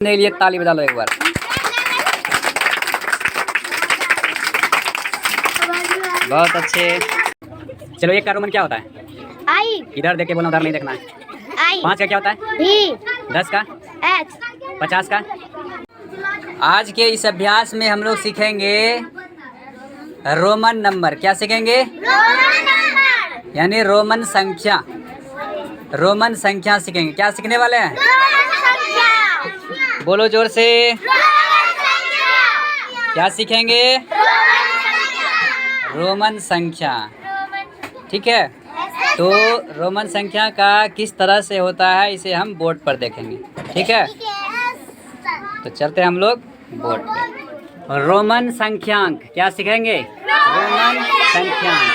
के लिए ताली बजा लो एक बार। बहुत अच्छे। चलो एक का रोमन क्या होता है? आई। इधर देख के बोलना, उधर नहीं देखना है। आई। 5 का क्या होता है? भी। 10 का? एच। 50 का? आज के इस अभ्यास में हम लोग सीखेंगे रोमन नंबर। क्या सीखेंगे? Roman number. यानी रोमन संख्या। रोमन संख्या सीखेंगे। क्या सीखने वाले हैं? रोमन संख्या। बोलो जोर से। रोमन संख्या। क्या सीखेंगे? रोमन संख्या। ठीक है, तो रोमन संख्या का किस तरह से होता है इसे हम बोर्ड पर देखेंगे। ठीक है, तो चलते हैं हम लोग बोर्ड पे। रोमन संख्यांक क्या सीखेंगे? रोमन संख्यांक।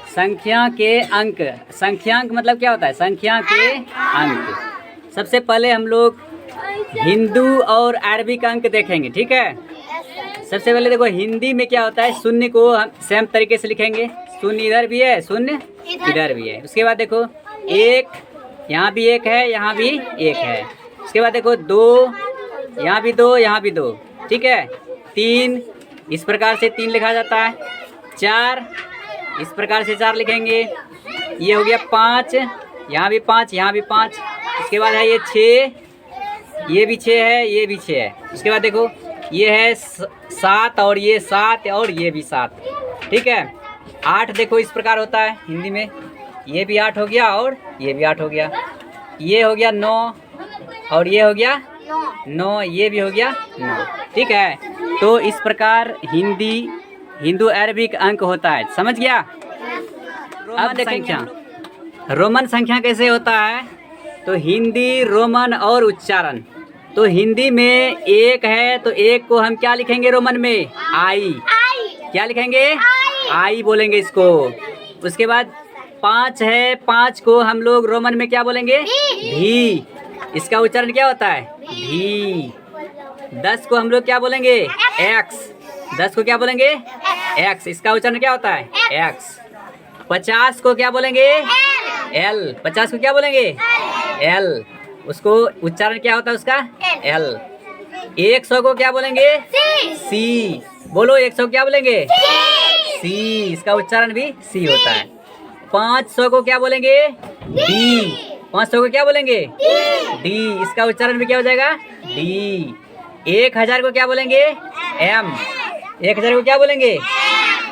संख्या के अंक। संख्यांक मतलब क्या होता है? संख्या के अंक। सबसे पहले हम लोग हिंदू और अरबिक अंक देखेंगे। ठीक है, सबसे पहले देखो हिंदी में क्या होता है। शून्य को हम सेम तरीके से लिखेंगे। शून्य इधर भी है, शून्य इधर भी है। उसके बाद देखो एक, यहाँ भी एक है, यहाँ भी एक है। उसके बाद देखो दो, यहाँ भी दो, यहाँ भी दो। ठीक है, 3 इस प्रकार से 3 लिखा जाता है। 4 इस प्रकार से 4 लिखेंगे। ये हो गया 5, यहाँ भी 5, यहाँ भी 5। उसके बाद है ये 6, ये भी 6 है, ये भी 6 है। उसके बाद देखो ये है 7 और ये 7 और ये भी 7। ठीक है, 8 देखो इस प्रकार होता है हिंदी में। ये भी 8 हो गया और ये भी 8 हो गया। ये हो गया 9 और ये हो गया 9, ये भी हो गया 9। ठीक है, तो इस प्रकार हिंदू अरबिक अंक होता है। समझ गया? अब संख्या। रोमन संख्या कैसे होता है? तो हिंदी, रोमन और उच्चारण। तो हिंदी में 1 है तो 1 को हम क्या लिखेंगे रोमन में? आई। क्या लिखेंगे? आई बोलेंगे इसको। उसके बाद 5 है, 5 को हम लोग रोमन में क्या बोलेंगे? भी। इसका उच्चारण क्या होता है? भी। 10 को हम लोग क्या बोलेंगे? एक्स। 10 को क्या बोलेंगे? एक्स। इसका उच्चारण क्या होता है? एक्स। 50 को क्या बोलेंगे? एल। 50 को क्या बोलेंगे? एल। उसको उच्चारण क्या होता है उसका? एल। 100 को क्या बोलेंगे? सी। बोलो 100 क्या बोलेंगे? सी। इसका उच्चारण भी सी होता है। 500 को क्या बोलेंगे? डी। 500 को क्या बोलेंगे? डी। इसका उच्चारण भी क्या हो जाएगा? डी। 1000 को क्या बोलेंगे? एम। 1000 को क्या बोलेंगे?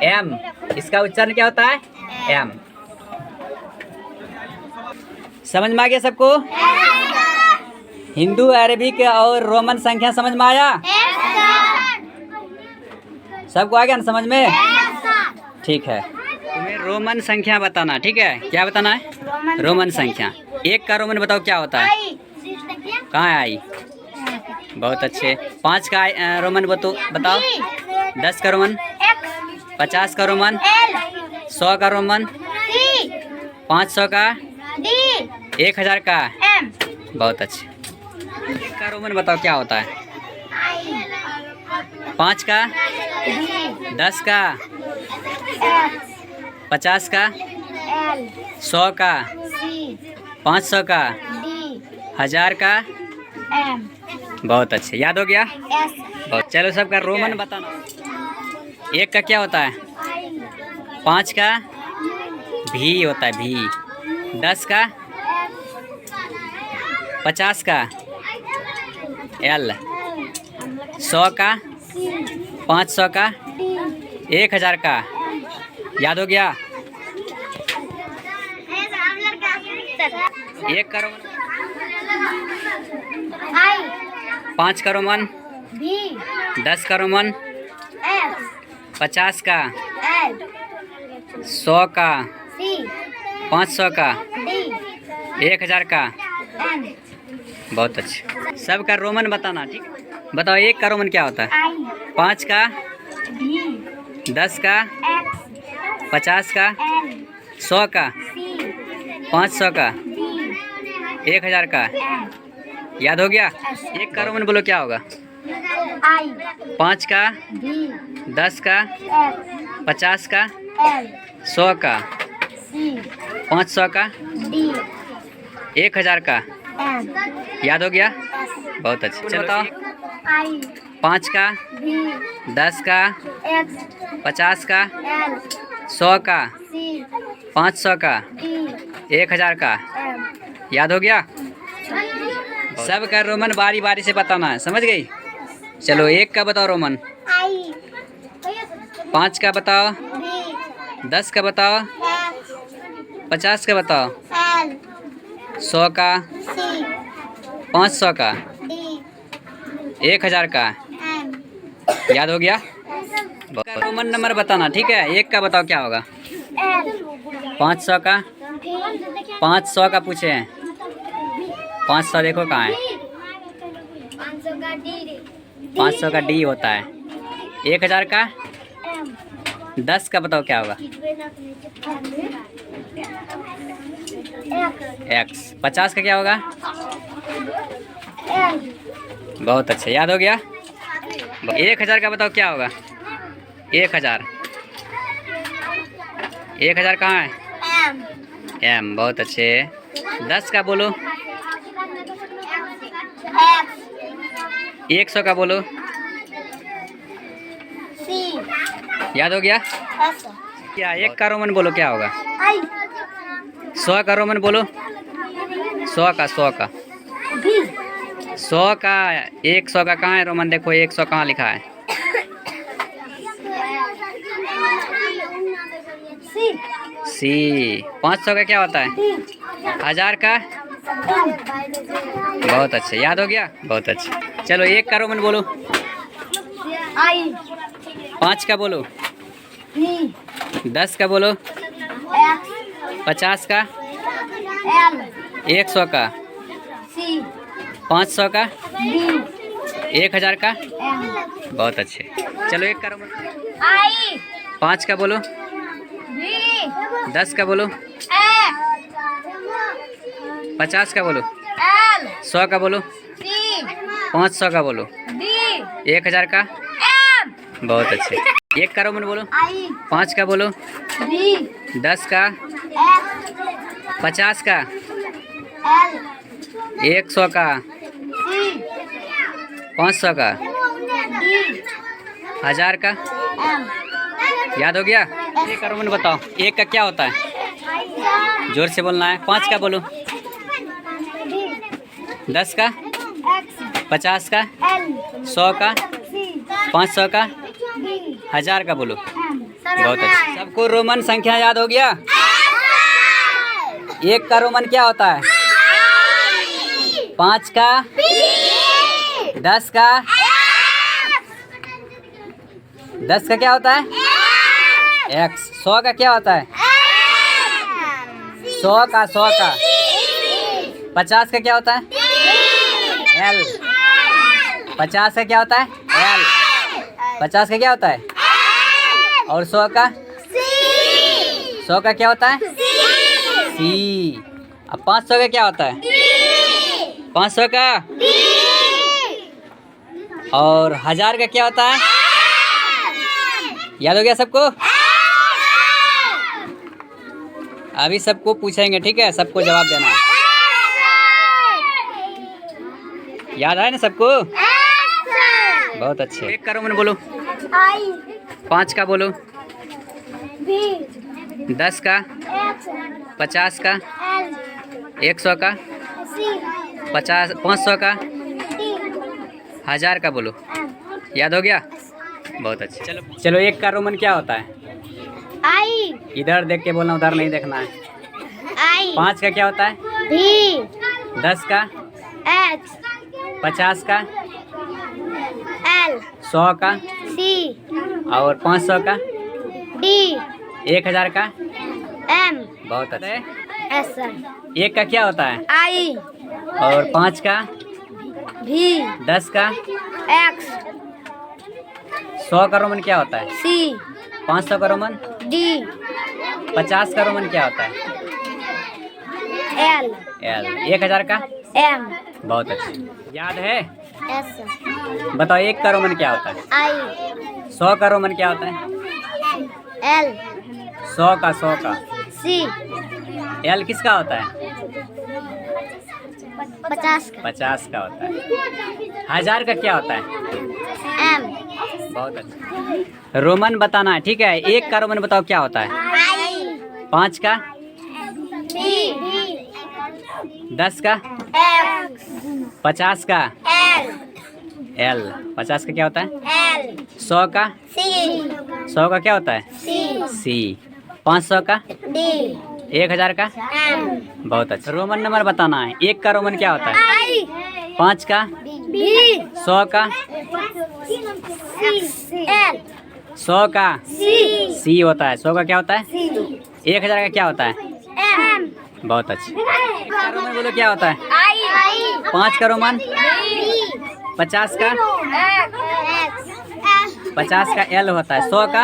एम। इसका उच्चारण क्या होता है? एम। समझ में आ गया सबको? हिंदू, अरबिक और रोमन संख्या समझ में आया? सबको आ गया ना समझ में? ठीक है, तुम्हें रोमन संख्या बताना। ठीक है, क्या बताना है? रोमन संख्या। 1 का रोमन बताओ क्या होता है? कहाँ है आई? बहुत अच्छे। 5 का रोमन बताओ। 10 का रोमन? 50 का रोमन? 100 का रोमन? 500 का? 1000 का? बहुत अच्छे। 1 का रोमन बताओ क्या होता है? 5 का? 10 का? 50 का? 100 का? 500 का? 1000 का? बहुत अच्छे, याद हो गया? बहुत। चलो सबका रोमन बताना। 1 का क्या होता है? 5 का? भी होता है, भी। 10 का? 50 का? एल। 100 का? 500 का? 1000 का? याद हो गया? 1 का रोमन? 5 का रोमन? 10 का रोमन? 50 का? 100 का? 500 का? 1000 का? बहुत अच्छे। सबका रोमन बताना। ठीक, बताओ 1 का रोमन क्या होता है? 5 का? 10 का? 50 का? 100 का? 500 का? 1000 का? याद हो गया? 1 का रोमन बोलो क्या होगा? 5 का? 10 का? 50 का? 100 का? 500 का? 1000 का? एम याद हो गया? बहुत अच्छा। चलो बताओ। आई 5 का, बी 10 का, एक्स 50 का, एल 100 का, सी 500 का, डी 1000 का। एम याद हो गया? सब का रोमन बारी बारी से बताना है, समझ गई? चलो 1 का बताओ रोमन। आई 5 का बताओ, बी 10 का बताओ, एक्स 50 का बताओ, एल 100 का, सी 500 का, डी 1000 का। एम याद हो गया? रोमन नंबर बताना, ठीक है? 1 का बताओ क्या होगा? एल 500 का, 500 का पूछे हैं। 500 देखो कहाँ है? 500 का डी 500 का डी होता है। 1000 का, एम 10 का बताओ क्या होगा? एक्स। 50 का क्या होगा? एल बहुत अच्छा, याद हो गया? 1000 का बताओ क्या होगा? 1000। 1000 कहाँ है? M M. बहुत अच्छे। 10 का बोलो। एक्स 100 का बोलो। सी याद हो गया? एस क्या 1 का रोमन बोलो क्या होगा? आई 100 का रोमन बोलो। 100 का, 100 का, बी 100 का। 100 का कहाँ है रोमन? देखो 100 कहाँ लिखा है? सी सी। 500 का क्या होता है? डी 1000 का। एम बहुत अच्छा, याद हो गया? बहुत अच्छा। चलो 1 का रोमन बोलो। आई 5 का बोलो। बी 10 का बोलो। एक्स 50 का। एल 100 का। सी 500 का। डी 1000 का। एम बहुत अच्छे। चलो 1 का रोमन। आई 5 का बोलो। बी 10 का बोलो। एक्स 50 का बोलो। एल 100 का बोलो। सी 500 का बोलो। डी 1000 का। एम बहुत अच्छे। 1 का रोमन बोलो। आई 5 का बोलो। बी 10 का। एक्स 50 का। एल 100 का। सी 500 का। डी 1000 का। एम याद हो गया? 1 का रोमन बताओ। 1 का क्या होता है? जोर से बोलना है। 5 का बोलो। 10 का। एक्स 50 का। एल 100 का। सी 500 का। डी 1000 का बोलो। एम बहुत अच्छा। सबको रोमन संख्या याद हो गया? 1 का रोमन क्या होता है? 5 का। 10 का। 10 का क्या होता है? एक्स। 100 का क्या होता है? 100 का, 100 का। 50 का क्या होता है? एल। 50 का क्या होता है? एल। 50 का क्या होता है? और 100 का? 100 का क्या होता है? सी। अब 500 का क्या होता है? 500 का। और 1000 का क्या होता है? याद हो गया सबको? अभी सबको पूछेंगे, ठीक है? सबको जवाब देना है। याद है ना सबको? बहुत अच्छे। 1 का रोमन बोलो। आई 5 का बोलो। बी 10 का। एक्स 50 का। एल 100 का। सी 500 का। डी 1000 का बोलो। एम याद हो गया? बहुत अच्छे। चलो चलो 1 का रोमन क्या होता है? आई इधर देख के बोलना, उधर नहीं देखना है। आई 5 का क्या होता है? बी 10 का। एक्स 50 का। एल 100 का। सी और 500 का। डी 1000 का। एम बहुत अच्छे। एस 1 का क्या होता है? आई और 5 का। भी 10 का। एक्स 100 का रोमन क्या होता है? सी 500 का रोमन। डी 50 का रोमन क्या होता है? L L. 1000 का। एम बहुत अच्छे। याद है? एस बताओ 1 का रोमन क्या होता है? आई 100 का रोमन क्या होता है? एल 100 का, 100 का। सी एल किसका होता है? 50 का 50 का होता है। 1000 का क्या होता है? M बहुत अच्छा। रोमन बताना है, ठीक है। 1 का रोमन बताओ क्या होता है? I 5 का, B 10 का, X 50 का, L L 50 का क्या होता है? L 100 का, C 100 का क्या होता है? C C 500 का, D 1000 का। M बहुत अच्छा। रोमन नंबर बताना है। 1 का रोमन क्या होता है? I 5 का, B 100 का, L 100 का C C होता है। 100 का क्या होता है? C 1000 का क्या होता है? M बहुत अच्छा। 1 का रोमन बोलो क्या होता है? I 5 का रोमन, B 50 का, X 50 का L होता है। 100 का,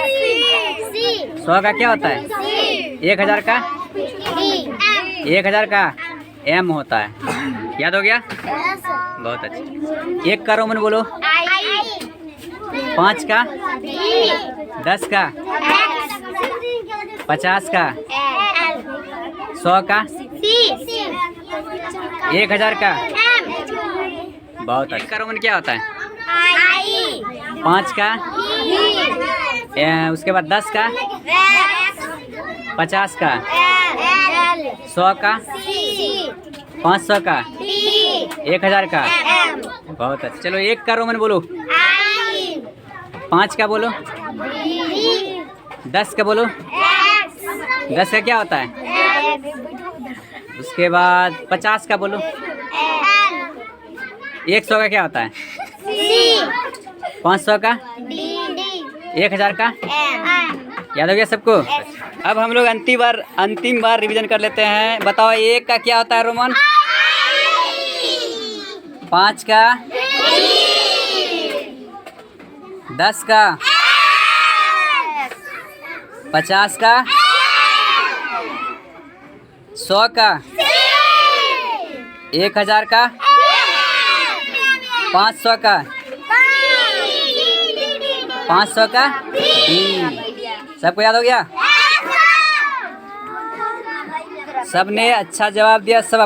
C 100 का क्या होता है? 1000 का, D 1000 का M होता है। याद हो गया? बहुत अच्छा। 1 का रोमन बोलो। 5 का, 10 का, 50 का, 100 का, 1000 का। बहुत अच्छा। 1 का रोमन क्या होता है? 5 का, उसके बाद 10 का, 50 का, 100 का, 500 का, 1000 का। बहुत अच्छा। चलो 1 का रोमन बोलो। 5 का बोलो, 10 का बोलो। 10 का क्या होता है? उसके बाद 50 का बोलो। 100 का क्या होता है? 500 का, 1000 का। याद हो गया सबको? अब हम लोग अंतिम बार रिवीजन कर लेते हैं। बताओ 1 का क्या होता है रोमन? 5 का, 10 का, 50 का, 100 का, 1000 का, 500 का, 500 का D। सबको याद हो गया? सबने अच्छा जवाब दिया। सब